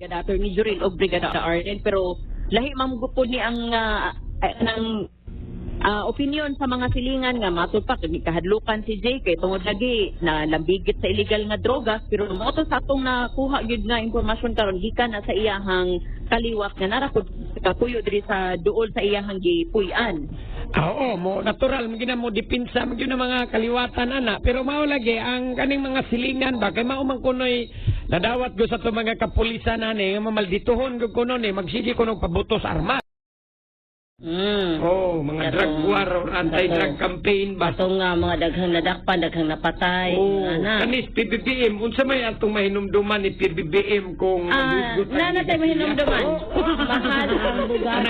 Brigada Attorney Juril o Brigada Arden, pero lahi mamugupod ni ang opinion sa mga silingan nga matupak kahadlukan si Jay kay tungod lagi na lambigit sa illegal nga drogas, pero mo to sa atong nakuha gyud nga impormasyon karon gikan na sa iyahang kaliwat nga narapod kapuyo diri sa duol sa iyahang gipuy-an. Oo, mo natural magina mo dipinsa magina mga kaliwatan ana, pero mao lagi ang kaning mga silingan ba kay mao man kunoy nadawat go sa to mga kapulisan ani nga mamaldituhon gud kuno ni magsige kuno pabutos armas. Oh, mga drug war or anti-drug campaign ba? Ito nga, mga daghang nadakpan, daghang napatay. Oh, kanis PBBM, unsa may atong mahinumduman ni PBBM kung na tayo mahinumduman. Mahal ang bugas.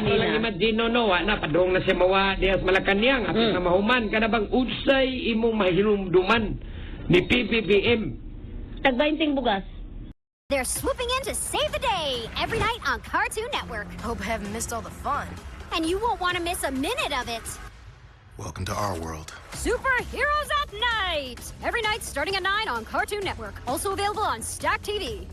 Walang imagino no, na padong na siya mawa diyas Malacanang, at na mahuman ka na bang unsay imong mahinumduman ni PBBM? Tag-20 bugas. They're swooping in to save the day every night on Cartoon Network. Hope I haven't missed all the fun. And you won't want to miss a minute of it. Welcome to our world. Superheroes at Night! Every night starting at 9 on Cartoon Network. Also available on Stack TV.